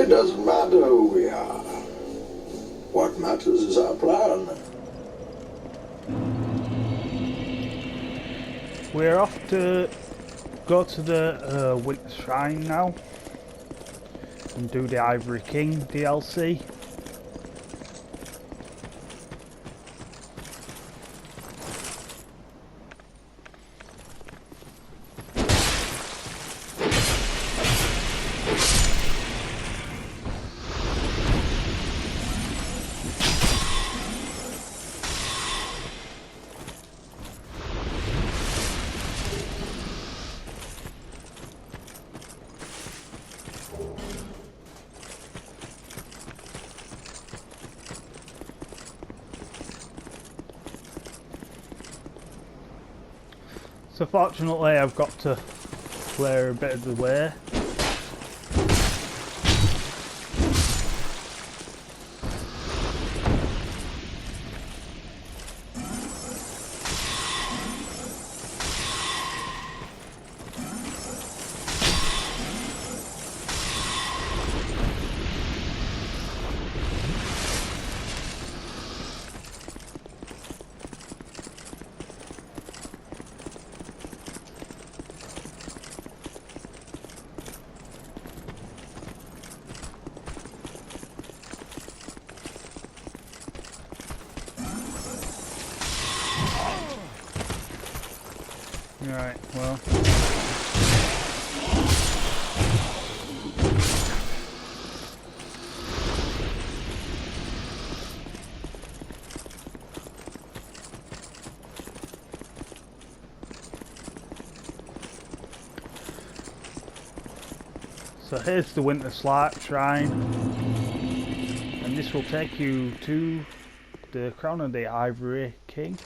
It doesn't matter who we are. What matters is our plan. We're off to go to the Winter Shrine now and do the Ivory King DLC. So fortunately I've got to clear a bit of the way. Right, well. So here's the Winter Shrine, and this will take you to the Crown of the Ivory King.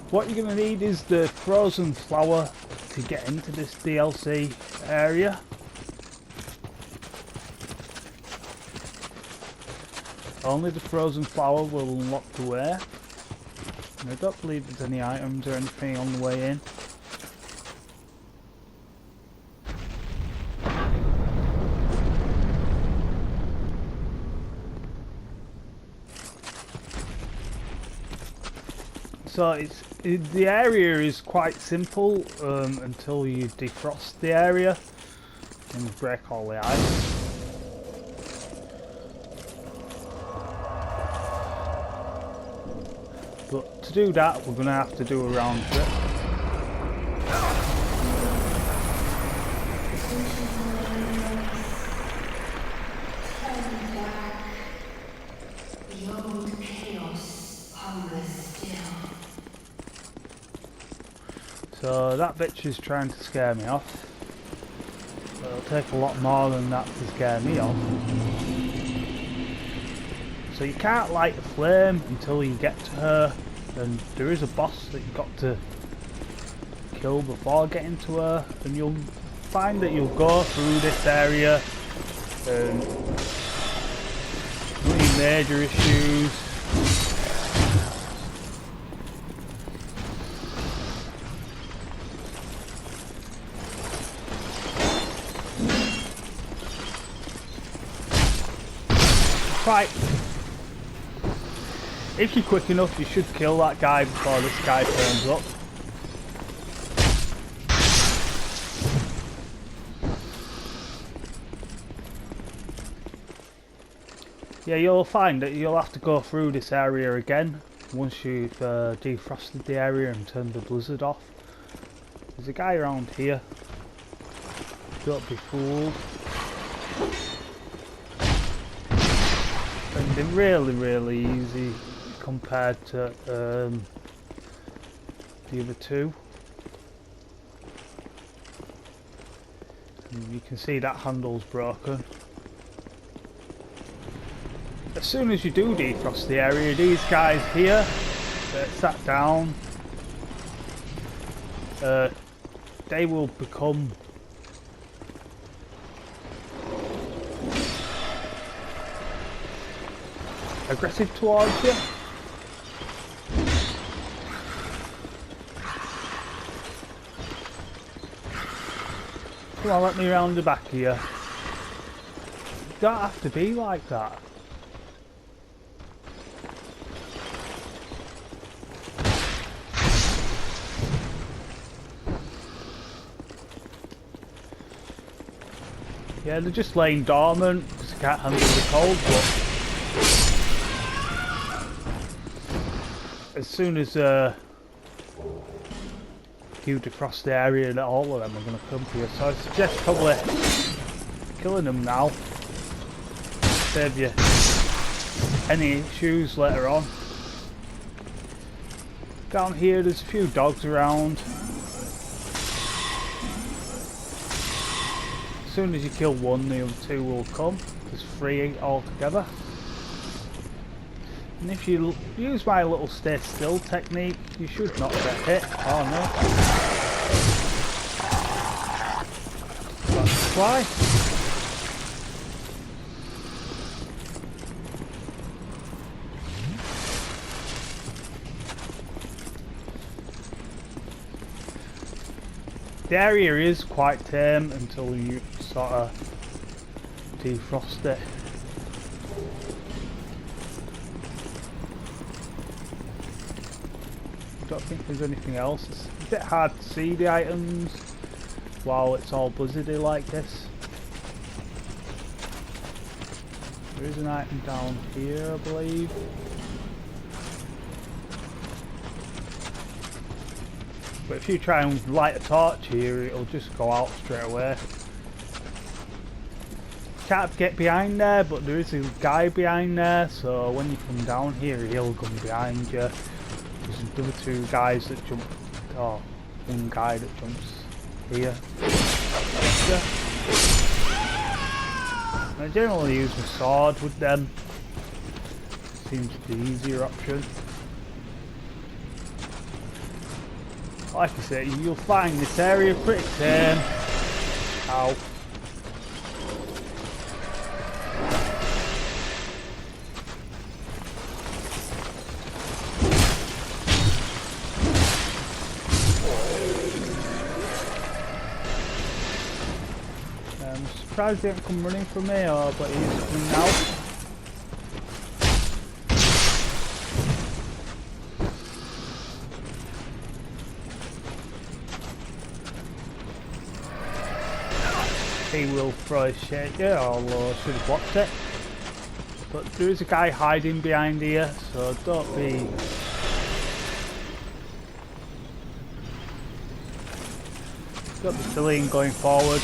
What you're going to need is the frozen flower to get into this DLC area. Only the frozen flower will unlock the way. And I don't believe there's any items or anything on the way in. So the area is quite simple until you defrost the area and break all the ice. But to do that, we're going to have to do a round trip. So that bitch is trying to scare me off. It'll take a lot more than that to scare me off. So you can't light a flame until you get to her, and there is a boss that you've got to kill before getting to her, and you'll find that you'll go through this area and any major issues. Right. If you're quick enough, you should kill that guy before this guy turns up. Yeah, you'll find that you'll have to go through this area again once you've defrosted the area and turned the blizzard off. There's a guy around here. Don't be fooled. And they're really easy compared to the other two. And you can see that handle's broken. As soon as you do defrost the area, these guys here that sat down, they will become aggressive towards you. Come on, let me round the back here. You don't have to be like that. Yeah, they're just laying dormant because they can't handle the cold, but as soon as you across the area, that all of them are going to come for you. So I suggest probably killing them now. Save you any issues later on. Down here there's a few dogs around. As soon as you kill one, the other two will come. There's 3 altogether. And if you use my little stay still technique, you should not get hit. Oh no. That's why. The area is quite tame until you sort of defrost it. I don't think there's anything else. It's a bit hard to see the items while it's all blizzardy like this. There is an item down here, I believe. But if you try and light a torch here, it'll just go out straight away. Can't get behind there, but there is a guy behind there, so when you come down here, he'll come behind you. There's the other 2 guys that jump, or one guy that jumps here. Yeah. I generally use my sword with them. Seems the easier option. Like I say, you'll find this area pretty tame. Ow. I'm surprised he didn't come running for me, but he's coming now. He will throw a shaker, although I should have blocked it. But there is a guy hiding behind here, so don't be... Don't be silly in going forward.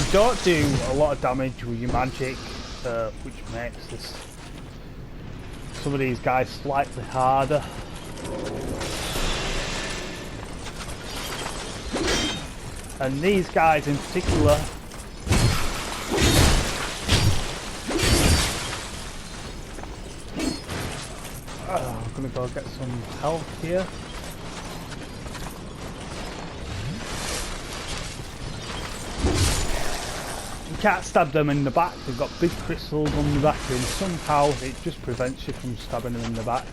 You don't do a lot of damage with your magic, which makes some of these guys slightly harder. And these guys in particular, I'm gonna go get some health here. You can't stab them in the back, they've got big crystals on the back, and somehow it just prevents you from stabbing them in the back.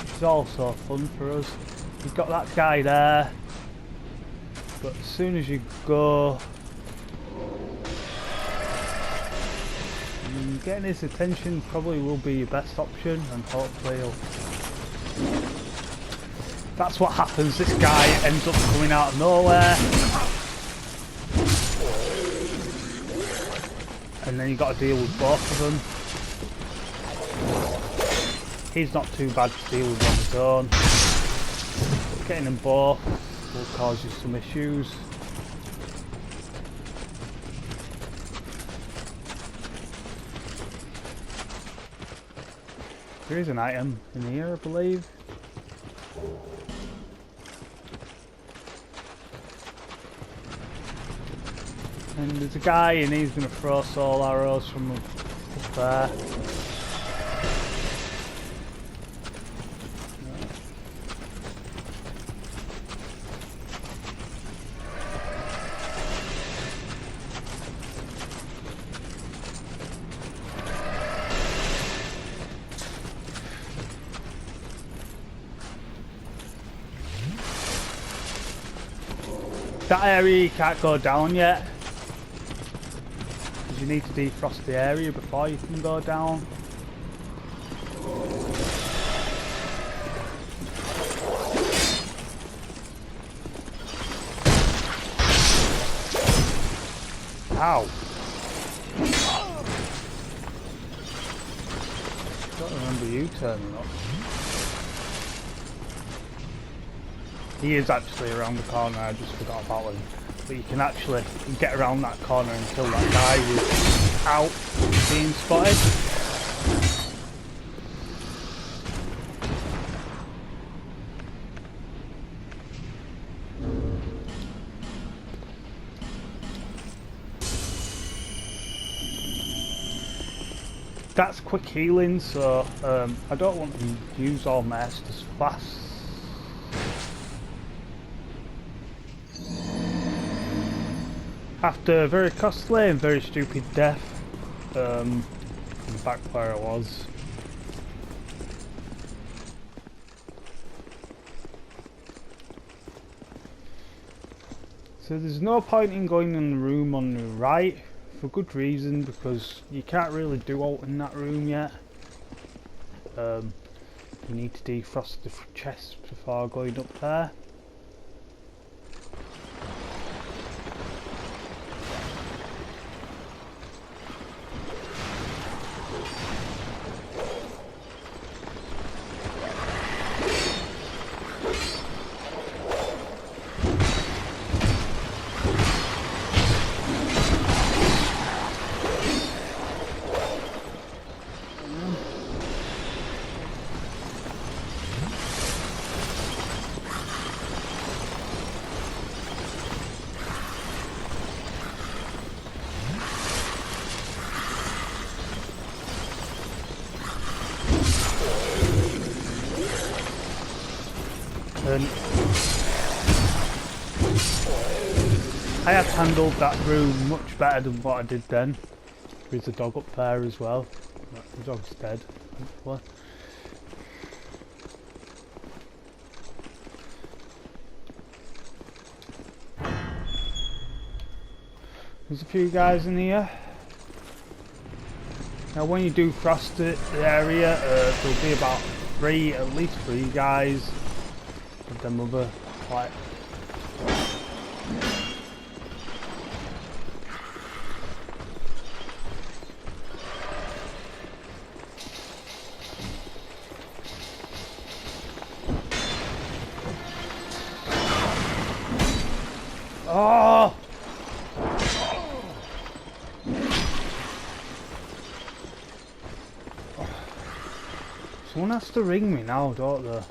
It's also fun for us. You've got that guy there, but as soon as you go, getting his attention probably will be your best option, and hopefully that's what happens. This guy ends up coming out of nowhere, and then you've got to deal with both of them. He's not too bad to deal with on his own. Getting them both will cause you some issues. There is an item in here, I believe. And there's a guy and he's going to throw soul arrows from up there. That area you can't go down yet. Because you need to defrost the area before you can go down. Ow. Don't remember you turning up. He is actually around the corner, I just forgot about him. But you can actually get around that corner and kill that guy without being spotted. That's quick healing, so I don't want to use all my Estus fast. After a very costly and very stupid death, I'm back where I was. So there's no point in going in the room on the right, for good reason, because you can't really do alt in that room yet. You need to defrost the chest before going up there. And I have handled that room much better than what I did then. There's a dog up there as well. The dog's dead, hopefully. There's a few guys in here. Now when you do frost the area, there'll be about at least three guys with them other, like, oh! Someone has to ring me now, don't they?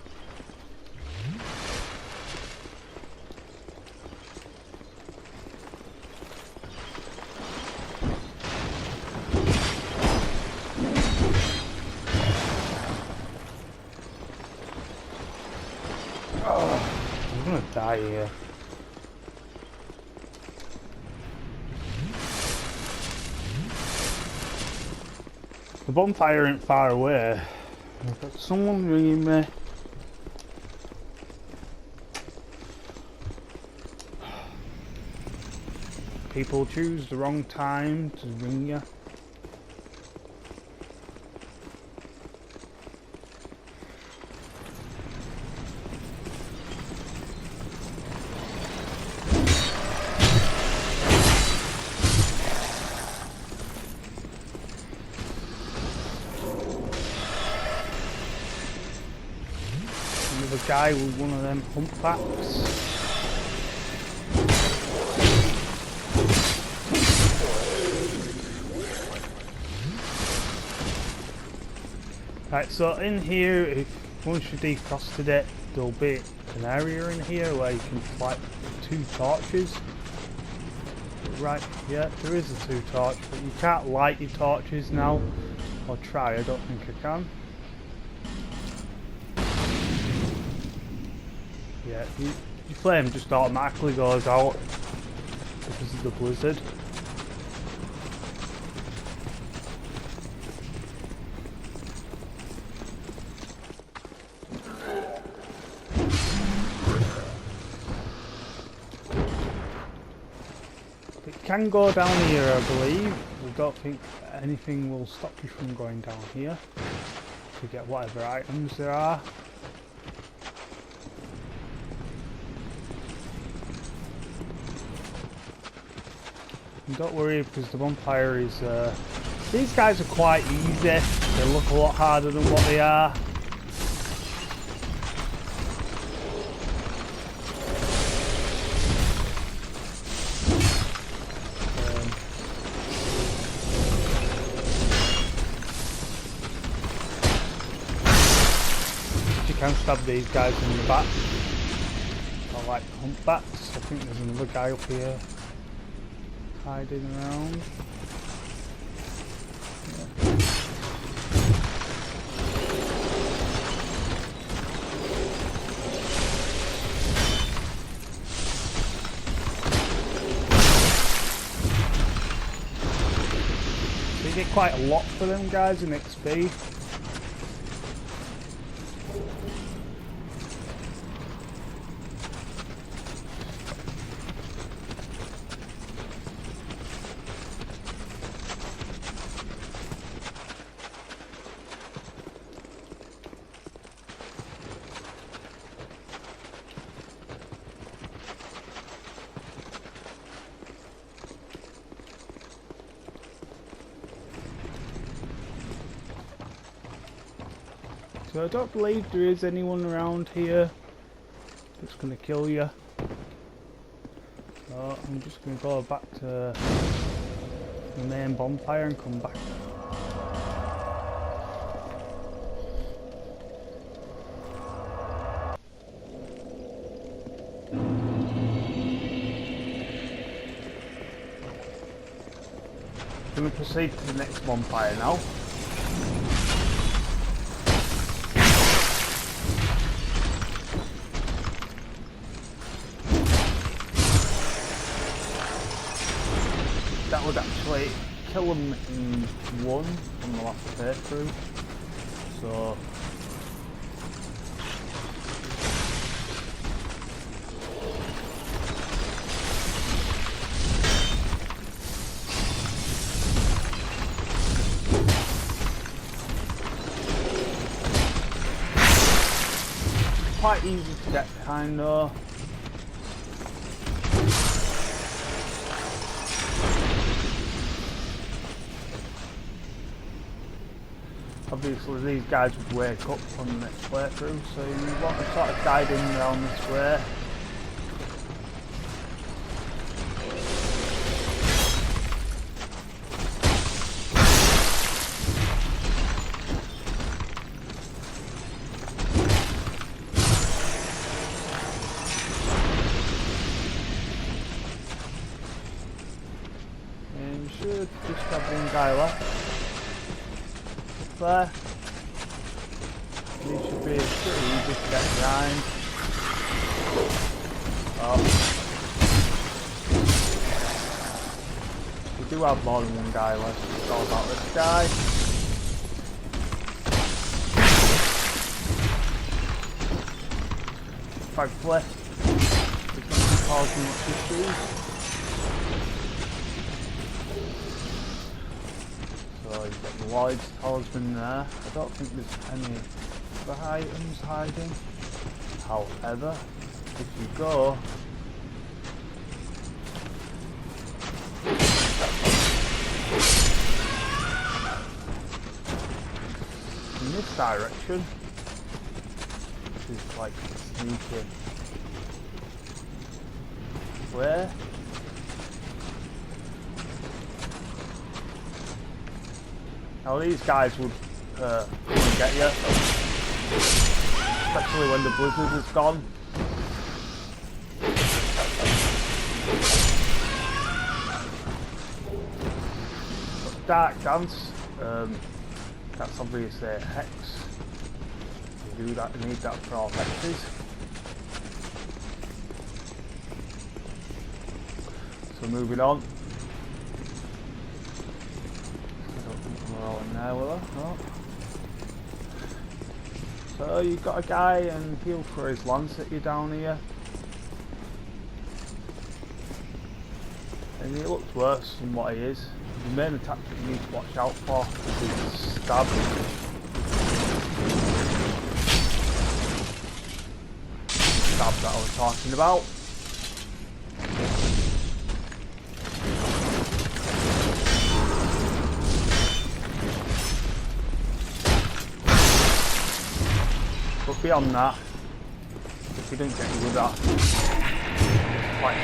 Oh, I'm gonna die here. The bonfire ain't far away. I've got someone ringing me. People choose the wrong time to ring you. Another guy with one of them humpbacks. Right, so in here, if once you defrosted it, there'll be an area in here where you can light 2 torches. Right, yeah, there is a 2 torch, but you can't light your torches now. Or try, I don't think I can. Yeah, your flame just automatically goes out because of the blizzard. It can go down here, I believe. I don't think anything will stop you from going down here to get whatever items there are. And don't worry, because the bonfire is... these guys are quite easy. They look a lot harder than what they are. You can stab these guys in the back. I like humpbacks. I think there's another guy up here hiding around. So you get quite a lot for them guys in XP. So I don't believe there is anyone around here that's going to kill you. So I'm just going to go back to the main bonfire and come back. I'm going to proceed to the next bonfire now. That would actually kill them in one on the last playthrough. So quite easy to get behind though. Obviously these guys would wake up on the next playthrough, so you want to sort of guide in around this way. And you should just have one guy left. There. These should be pretty easy to get behind. Oh. We do have more than one guy left. It's all about this guy. Thankfully, it's not causing much issues. So you've got the Lloyd's talisman there. I don't think there's any other items hiding. However, if you go in this direction, which is like sneaky way. Now these guys would get you, especially when the blizzard is gone. But Dark Dance, that's obviously a hex. You do that, you need that for all hexes. So moving on. There, will I? No. So you've got a guy and he'll throw his lance at you down here. And he looks worse than what he is. The main attack that you need to watch out for is stab. Stab that I was talking about. But beyond that, if you don't get you with that, it's quite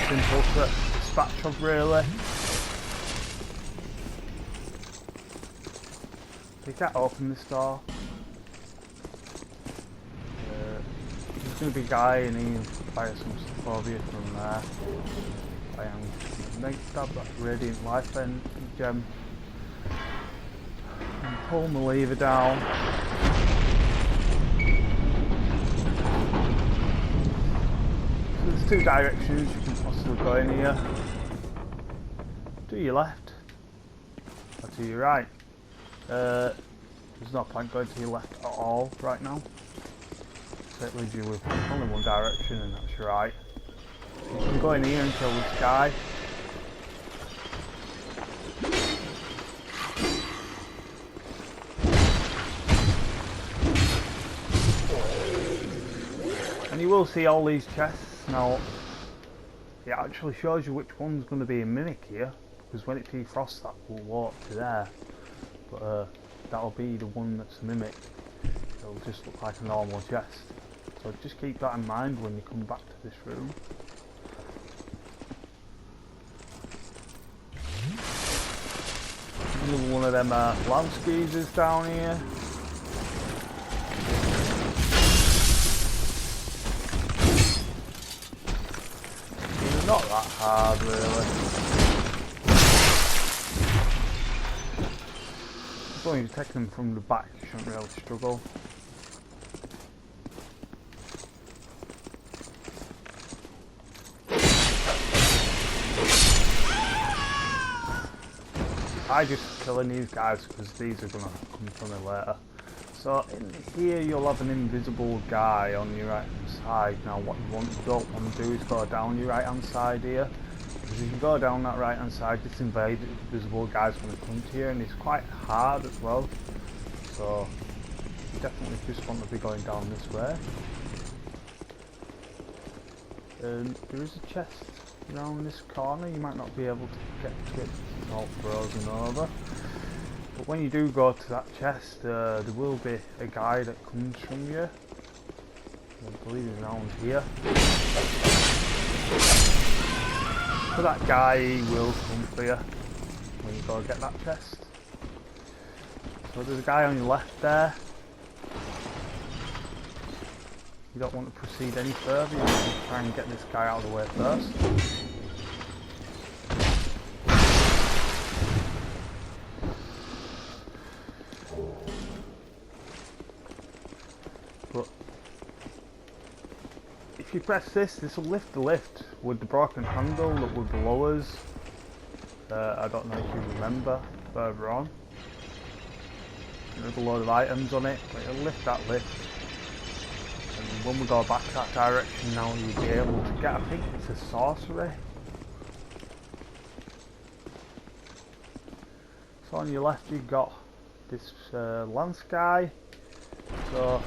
simple to dispatch of really. So you can't open this door. There's going to be a guy and he can fire some stuff over you from there. I am going to stab that radiant life gem and pull the lever down. So there's two directions you can possibly go in here. To your left or to your right. There's no point going to your left at all right now. So it leaves you with only one direction and that's your right. So you can go in here and kill this guy. And you will see all these chests. Now, it actually shows you which one's going to be a mimic here, because when it defrosts that will walk to there. But that'll be the one that's a mimic. It'll just look like a normal chest. So just keep that in mind when you come back to this room. Another one of them land squeezers down here. They're not that hard really. As long as you take them from the back, you shouldn't really struggle. I just killing these guys because these are going to come from me later. So in here you'll have an invisible guy on your right hand side. Now what you don't want to do is go down your right hand side here. Because if you go down that right hand side, this invisible guy's going to come to you and it's quite hard as well. So you definitely just want to be going down this way. And there is a chest around this corner. You might not be able to get to it, it's all frozen over. But when you do go to that chest, there will be a guy that comes from you. I believe he's around here. So that guy will come for you when you go get that chest. So there's a guy on your left there. You don't want to proceed any further, you want to try and get this guy out of the way first. But if you press this will lift the lift with the broken handle that would below us. I don't know if you remember further on. There's a load of items on it, but it'll lift that lift. And when we go back that direction now, you'll be able to get, I think it's a sorcery. So on your left you've got this lance guy. So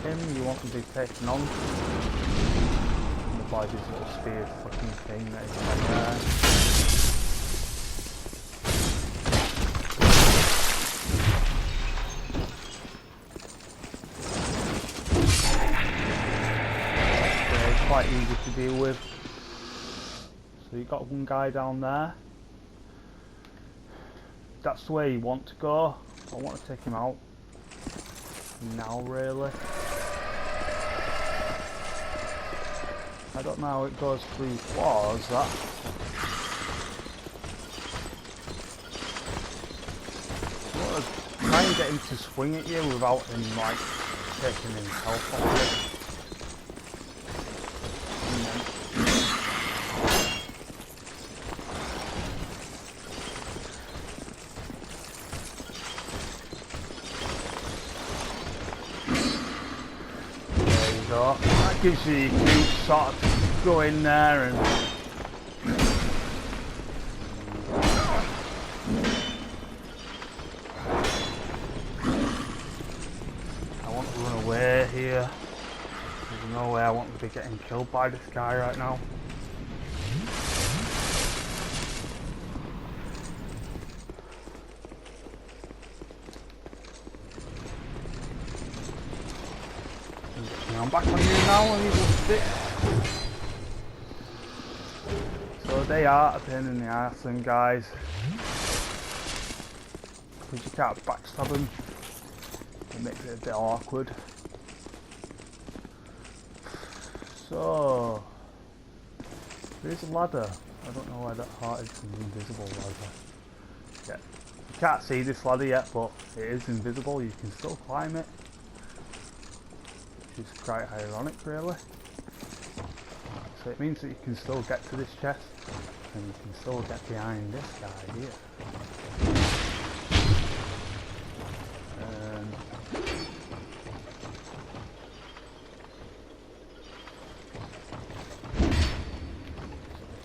him you want to be taken on. And apply this little spear fucking thing that is on there. Quite easy to deal with. So you've got one guy down there. That's the way you want to go. I want to take him out now really. I don't know how it goes through floors that. You want to try and get him to swing at you without him like taking his health off you. That gives you a sort of go in there and be getting killed by this guy right now. I'm back on you now, and you will stick. So they are a pain in the arse, them guys. Because you can't backstab them. It makes it a bit awkward. So there's a ladder. I don't know why that heart is an invisible ladder. Yeah. You can't see this ladder yet, but it is invisible. You can still climb it. Which is quite ironic, really. So it means that you can still get to this chest, and you can still get behind this guy here.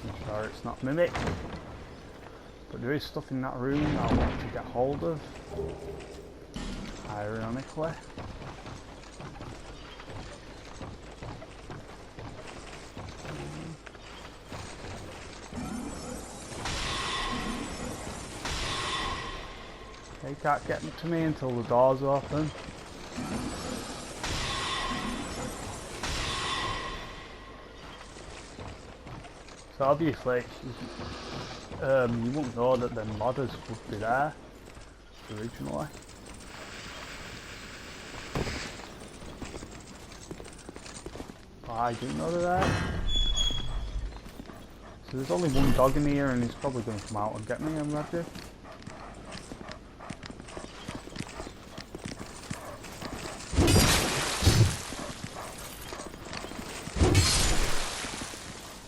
I'm sure it's not Mimic, but there is stuff in that room that I want to get hold of, ironically. They can't get to me until the door's open. So obviously, you wouldn't know that them ladders would be there originally. But I do know they're there. So there's only one dog in here, and he's probably going to come out and get me, I'm ready.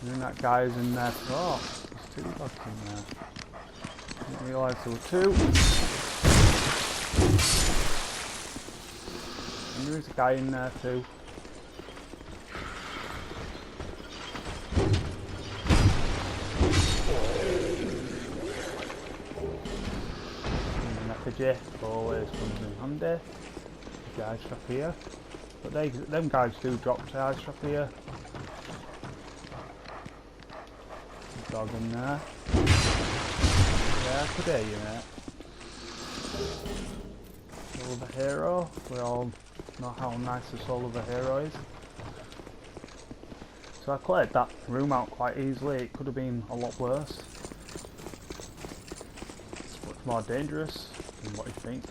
And that guy's in there. Oh, there's two dogs in there. Didn't realise there were two. And there is a guy in there too. And an effigy always comes in handy. The ice trap here. But them guys do drop the ice trap here. Dog in there. Yeah, I could hear you, mate. Soul of a Hero. We all know how nice the Soul of a Hero is. So I cleared that room out quite easily. It could have been a lot worse. It's much more dangerous than what you think.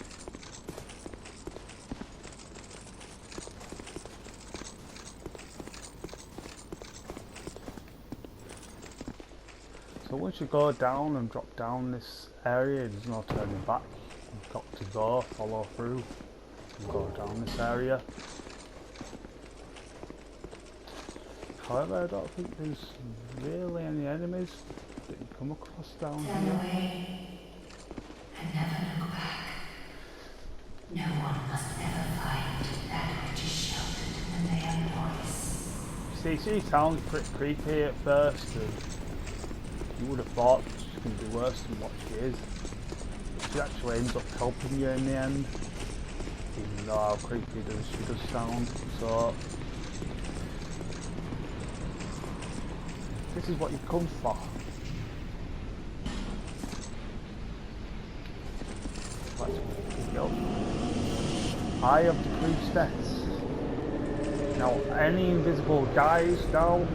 So once you go down and drop down this area, there's no turning back. You've got to go, follow through, and go down this area. However, I don't think there's really any enemies that you come across down Turn here. away and never look back. No one must ever find that which is sheltered when they have voice. See, she sounds pretty creepy at first, and you would have thought she's going to be worse than what she is. She actually ends up helping you in the end, even though how creepy she does sound. So this is what you come for. Let's pick it up. Eye of the Priestess. Now, any invisible guys now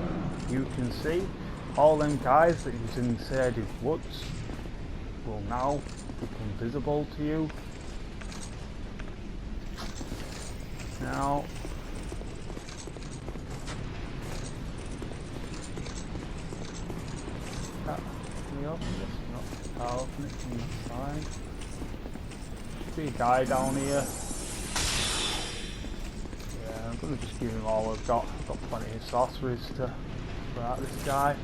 you can see, all them guys that he's inside his woods will now become visible to you. Now, that me up, just not open it from the side. Should be a guy down here. Yeah, I'm gonna just give him all I've got. I've got plenty of sorceries to throw at this guy.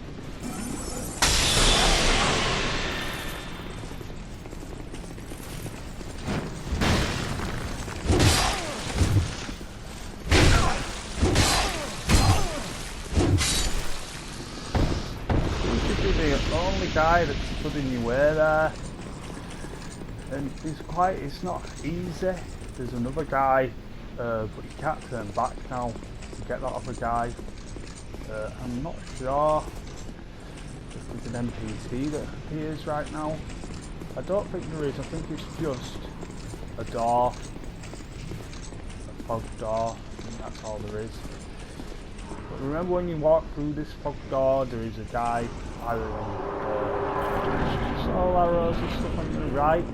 The only guy that's stood in your way there, and it's not easy. There's another guy, but you can't turn back now to get that other guy. I'm not sure if there's an NPC that appears right now. I don't think there is. I think it's just a door, a fog door. I think that's all there is. But remember, when you walk through this fog door, there is a guy firing soul arrows and stuff on the right,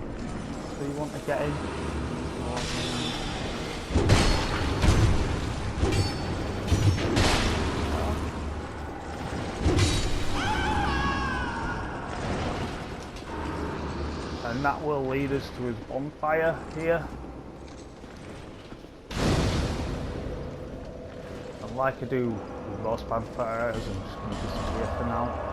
so you want to get in. And that will lead us to his bonfire here. And like I do with most bonfires, I'm just going to disappear for now.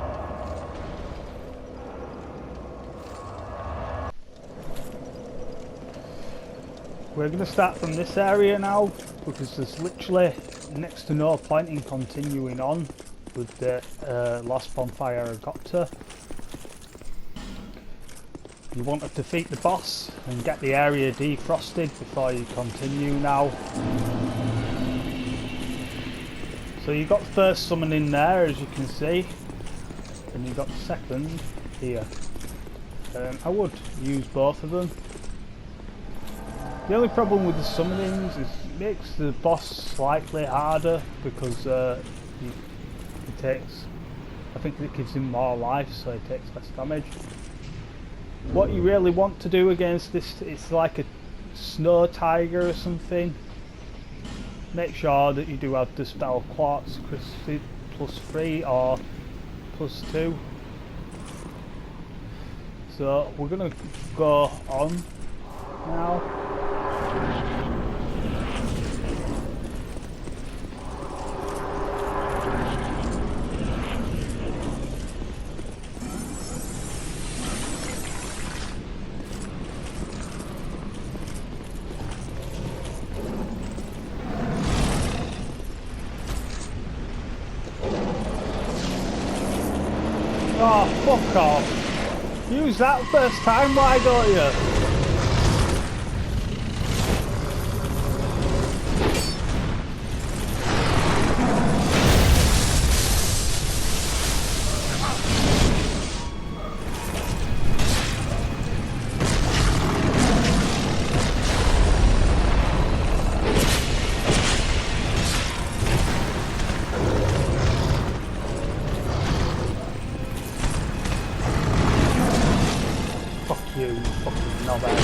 We're going to start from this area now, because there's literally next to no point in continuing on with the last bonfire I got to. You want to defeat the boss and get the area defrosted before you continue now. So you got the first summon in there, as you can see, and you got the second here. I would use both of them. The only problem with the summonings is it makes the boss slightly harder, because he takes, I think it gives him more life, so he takes less damage. What you really want to do against this, it's like a snow tiger or something. Make sure that you do have the spell quartz +3 or +2. So we're gonna go on now. Oh, fuck off. Use that first time, why don't you? You fucking knobhead.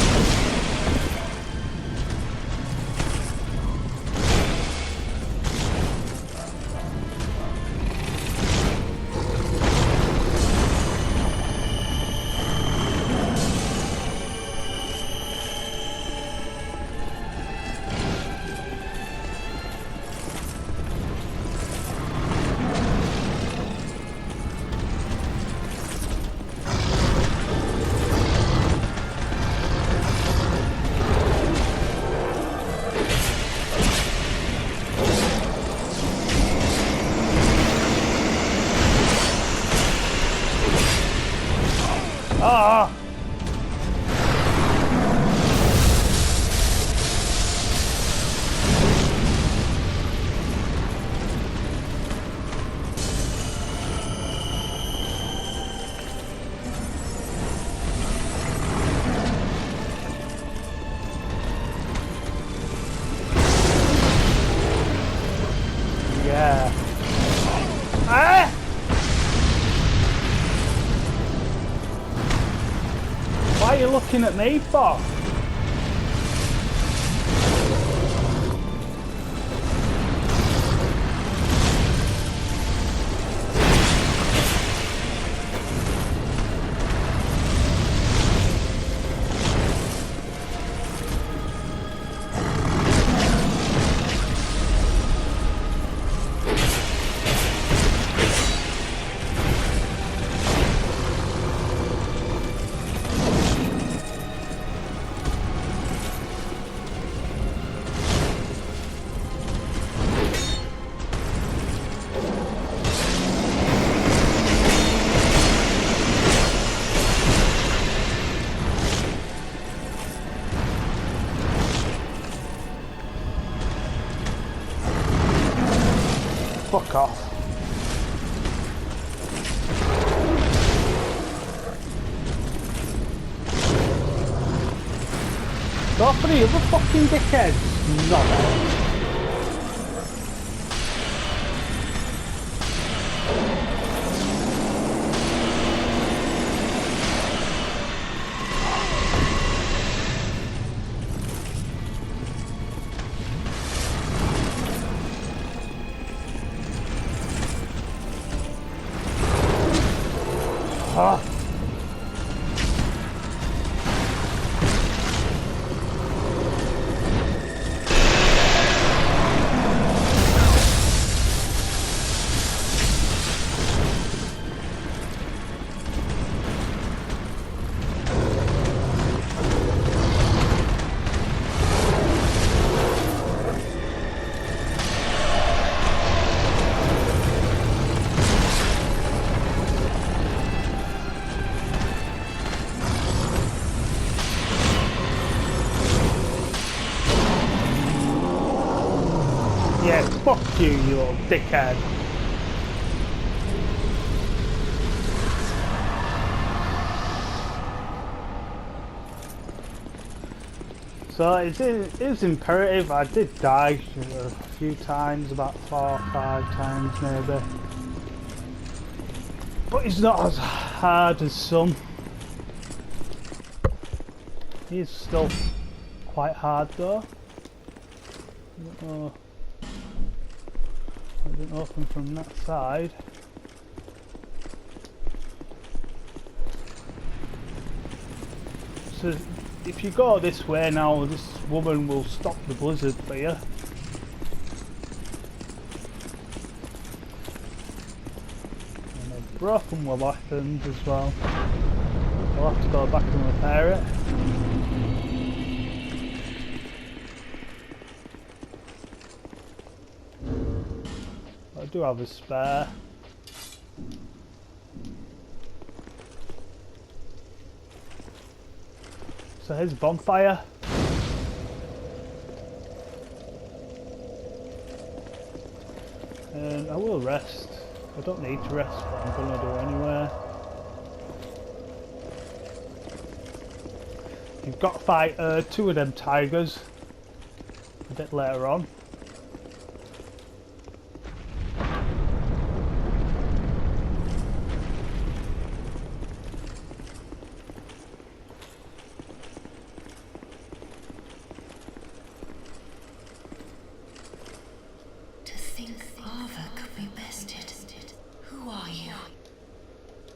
Ah! Yeah. Ah! Why are you looking at me for? Go for the other fucking dickheads. Not. Ah. Yeah, fuck you, you little dickhead. So it is imperative. I did die a few times, about 4 or 5 times maybe. But it's not as hard as some. He's still quite hard though. Oh. I didn't open from that side. So if you go this way now, this woman will stop the blizzard for you. And I've broken my weapons as well. I'll have to go back and repair it. I do have a spare. So here's a bonfire. And I will rest. I don't need to rest, but I'm gonna do anyway. You've got to fight 2 of them tigers a bit later on.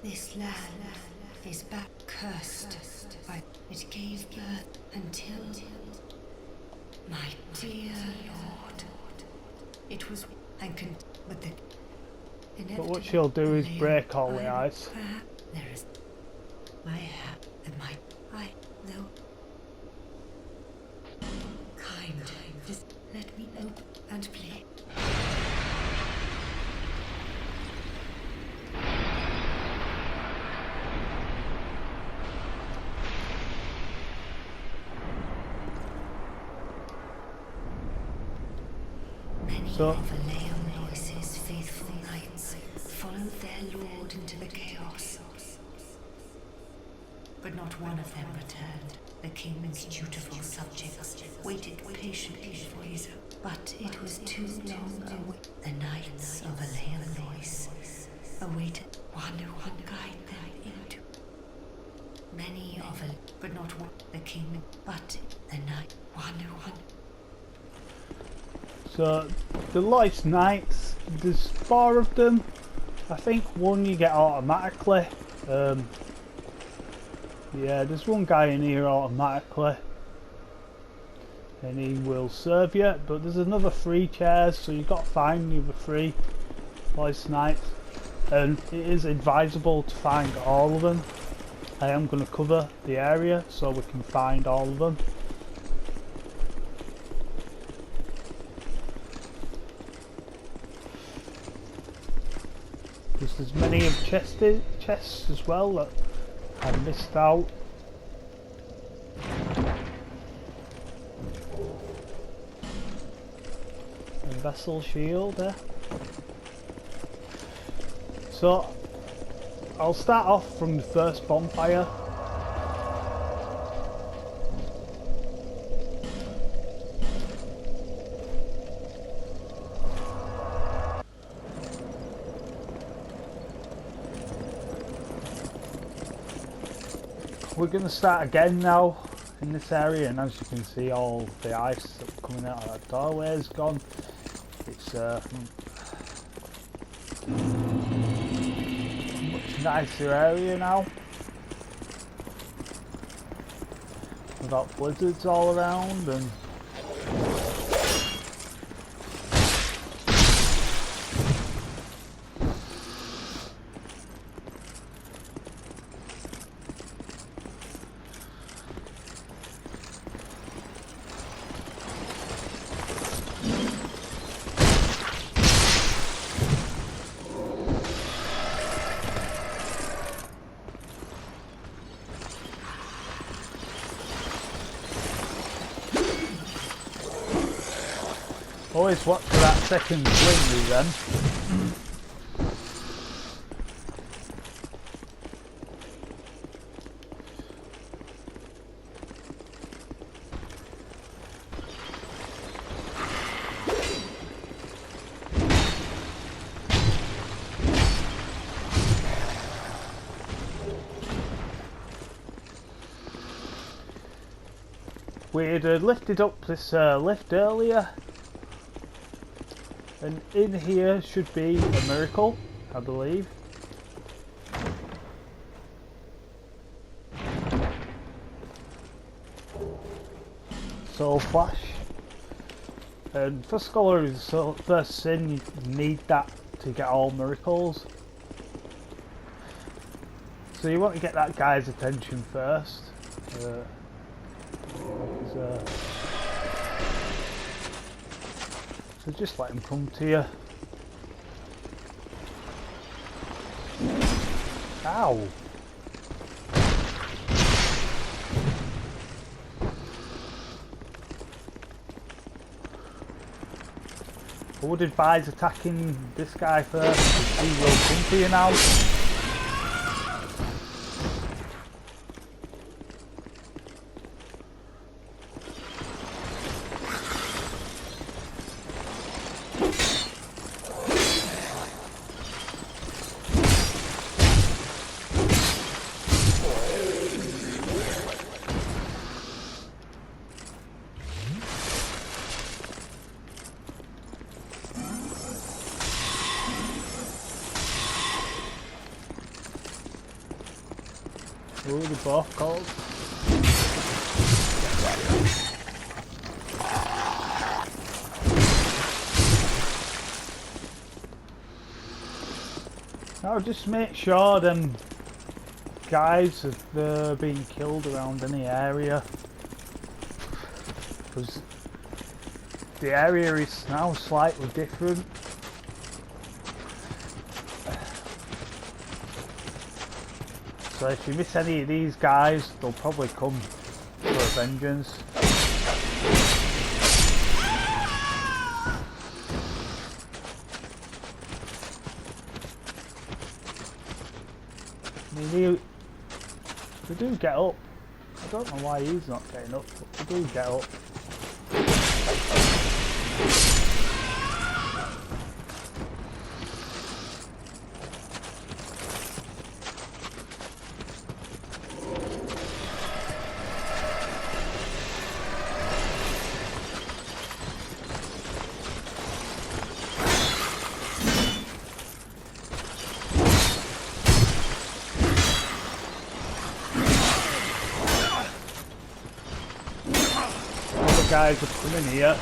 This land is back cursed by it gave birth until my dear Lord. It was and can but the But what she'll do is break all the ice. There is I have and my I though kind just let me open and play. So Leonois's faithful knights followed their lord into the chaos. But not one of them returned. The king's dutiful subjects waited patiently for his, but it was too long away. The knights of Leonois awaited one who would guide them into many of a, but not one. The king, but the knight, one who would. So the Lois Knights, there's 4 of them. I think 1 you get automatically. Yeah, there's 1 guy in here automatically, and he will serve you. But there's another 3 chairs, so you've got to find the other 3 Lois Knights, and it is advisable to find all of them. I am going to cover the area so we can find all of them. Because there's many of chests as well that I missed out. A vessel shield there. So I'll start off from the first bonfire. we're going to start again now in this area, and as you can see, all the ice that's coming out of that doorway is gone. It's much nicer area now, without blizzards all around. And always watch for that second swing then. We'd lifted up this lift earlier, and in here should be a miracle, I believe. Soul Flash. And for Scholar's first sin, you need that to get all miracles. So you want to get that guy's attention first. So just let him come to you. Ow! I would advise attacking this guy first, because he will come to you now. Ooh, the both called. Now just make sure them guys have been killed around any area, because the area is now slightly different. So if you miss any of these guys, they'll probably come for a vengeance. I mean, they do get up. I don't know why he's not getting up, but they do get up. Guys are coming here.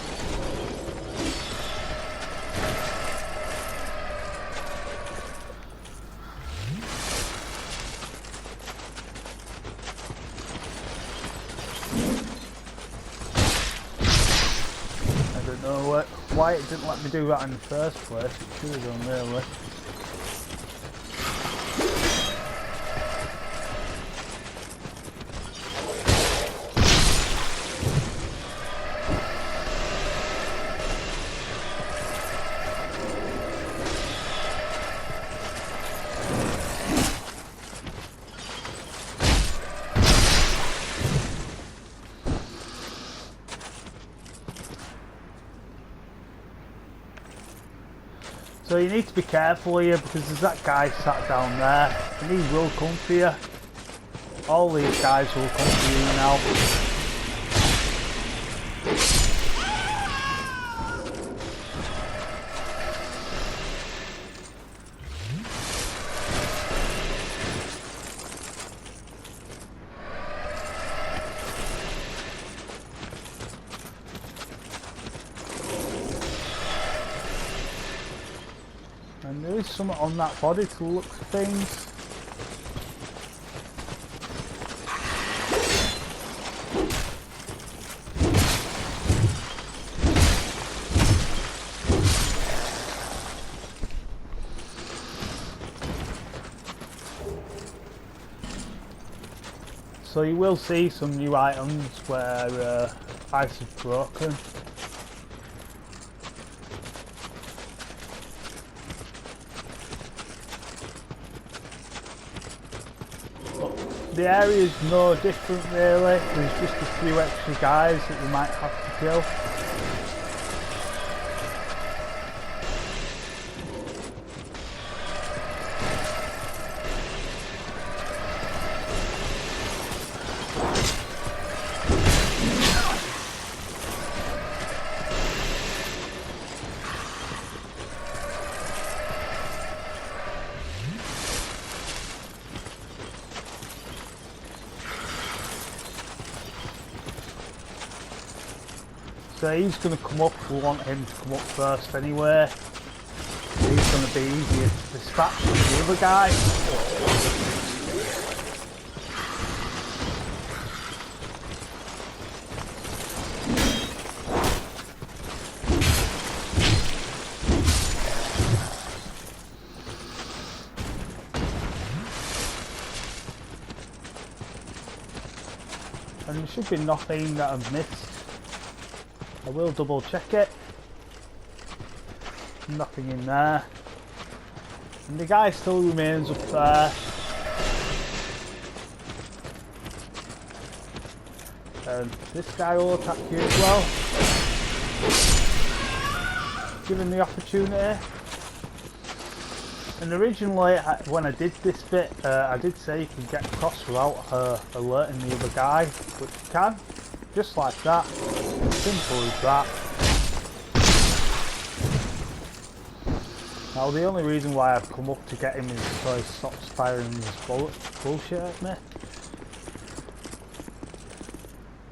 I don't know why it didn't let me do that in the first place. It should have done, really. So you need to be careful here, because there's that guy sat down there and he will come for you. All these guys will come to you now. And there is something on that body to look for things. So you will see some new items where ice is broken. But the area is no different really, there's just a few extra guys that you might have to kill. So he's going to come up, we want him to come up first anyway. He's going to be easier to dispatch than the other guy. And there should be nothing that I've missed. I will double check it. Nothing in there. And the guy still remains up there. And this guy will attack you as well. Given the opportunity. And originally, when I did this bit, I did say you can get across without alerting the other guy, which you can. Just like that. Simple as that. Now the only reason why I've come up to get him is so he stops firing his bullshit at me.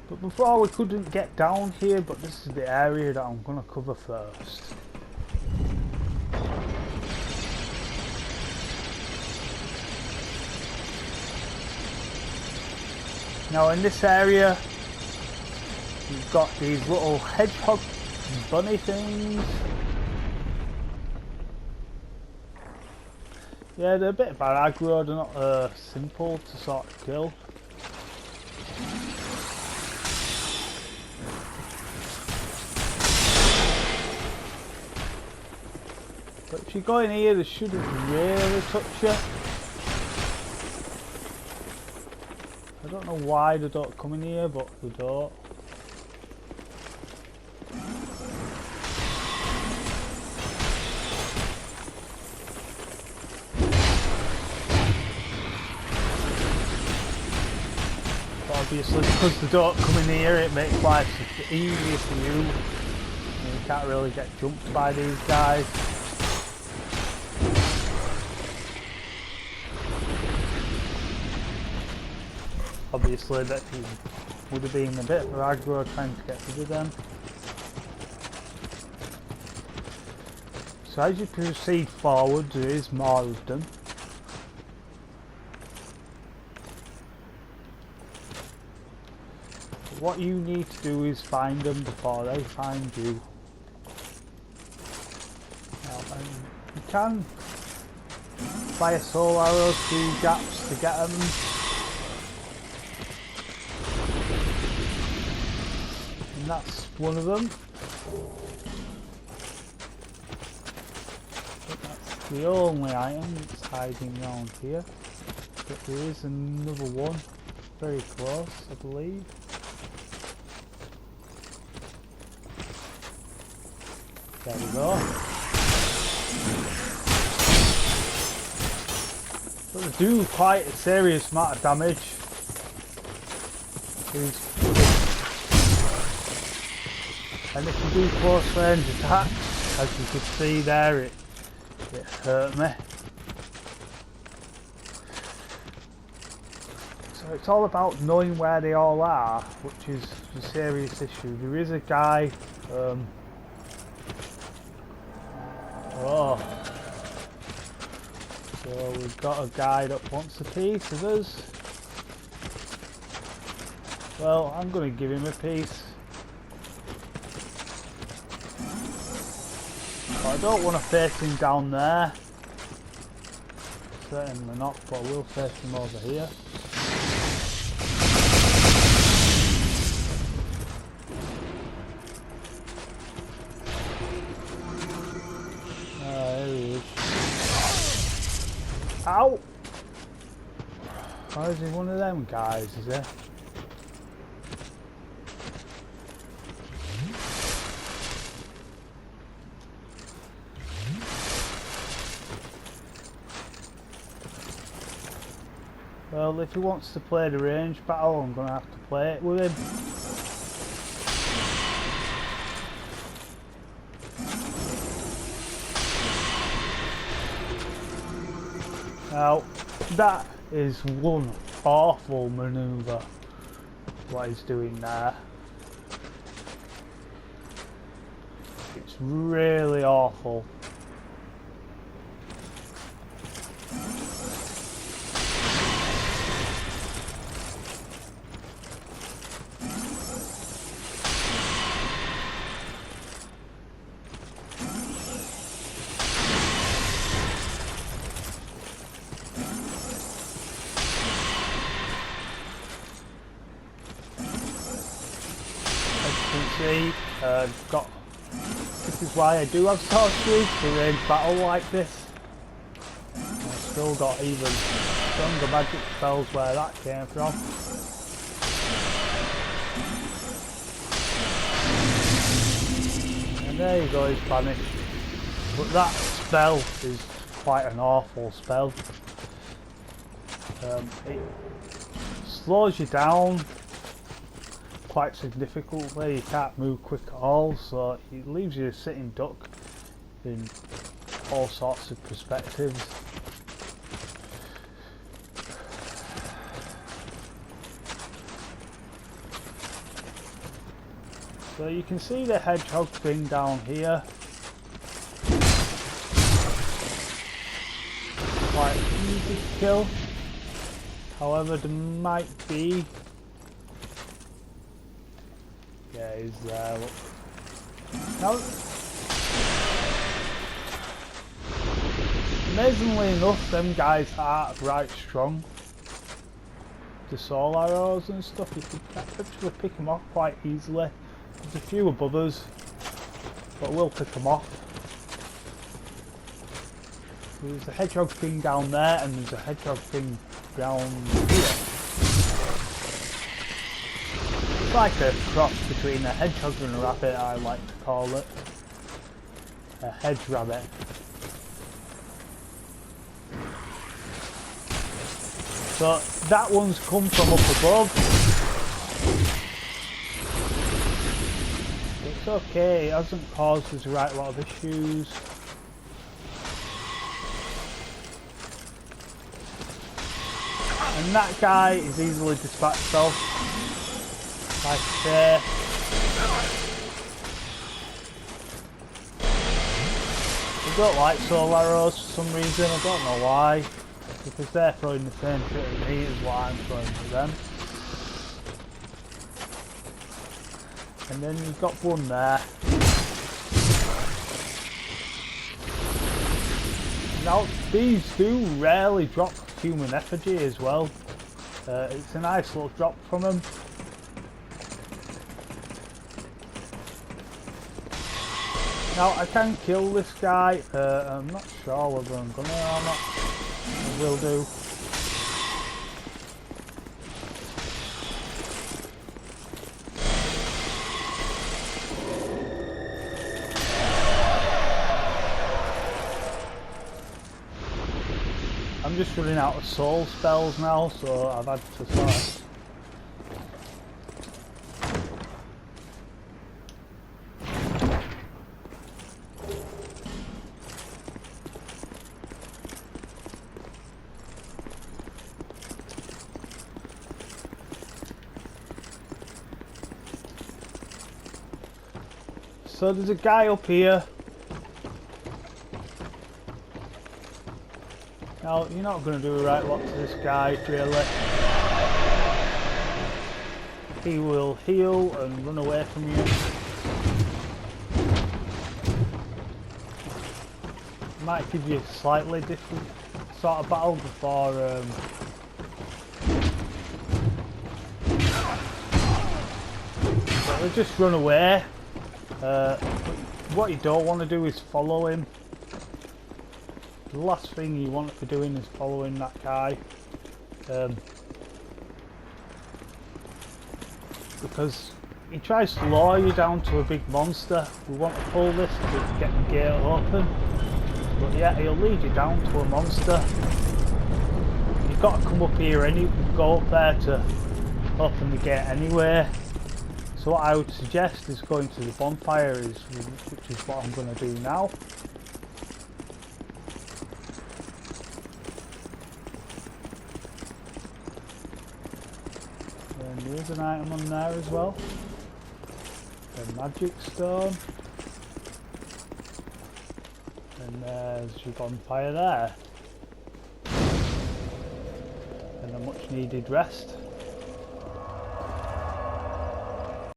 But before we couldn't get down here, but this is the area that I'm going to cover first. Now in this area you've got these little hedgehog bunny things. Yeah, they're a bit bad aggro, they're not simple to sort of kill. But if you go in here, they shouldn't really touch you. I don't know why they don't come in here, but they don't. Obviously, because they don't come in here, it makes life easier for you. You can't really get jumped by these guys. Obviously, that would have been a bit of aggro trying to get rid of them. So as you proceed forward, there is more of them. What you need to do is find them before they find you. Now, you can fire soul arrows through gaps to get them. And that's one of them. But that's the only item that's hiding around here. But there is another one very close, I believe. There we go. But they do quite a serious amount of damage. And if you do close range attack, as you can see there, it hurt me. So it's all about knowing where they all are, which is a serious issue. There is a guy, oh, so we've got a guy that wants a piece of us. Well, I'm going to give him a piece. But I don't want to face him down there. Certainly not, but I will face him over here. There he is. Ow! Why is he one of them guys, is he? Well, if he wants to play the range battle, I'm going to have to play it with him. Now, that is one awful manoeuvre, what he's doing there. It's really awful. See, this is why I do have sorcery to range battle like this. I've still got even stronger magic spells where that came from. And there you go, he's banished. But that spell is quite an awful spell. It slows you down quite significantly. You can't move quick at all, so it leaves you a sitting duck in all sorts of perspectives. So you can see the hedgehog thing down here. Quite easy to kill. However, there might be. Yeah, he's there. Look. Now, amazingly enough, them guys are right strong. The soul arrows and stuff, you can actually pick them off quite easily. There's a few above us, but we'll pick them off. There's a hedgehog thing down there, and there's a hedgehog thing down here. It's like a cross between a hedgehog and a rabbit, I like to call it. A hedge rabbit. So that one's come from up above. It's okay, it hasn't caused us a right lot of issues. And that guy is easily dispatched of. Like I say. I don't like soul arrows for some reason, I don't know why. Because they're throwing the same shit at me as what I'm throwing at them. And then you've got one there. Now these do rarely drop human effigy as well. It's a nice little drop from them. Now I can kill this guy, I'm not sure whether I'm gonna or not. I will do. I'm just running out of soul spells now, so I've had to sort of so there's a guy up here. Now, you're not going to do a right lot to this guy, really. He will heal and run away from you. Might give you a slightly different sort of battle before but just run away. What you don't want to do is follow him. The last thing you want to be doing is following that guy, because he tries to lure you down to a big monster. We want to pull this to get the gate open, but yeah, he'll lead you down to a monster. You've got to come up here go up there to open the gate anyway. So what I would suggest is going to the bonfire, which is what I'm going to do now. And there's an item on there as well. A magic stone. And there's your bonfire there. And a much needed rest.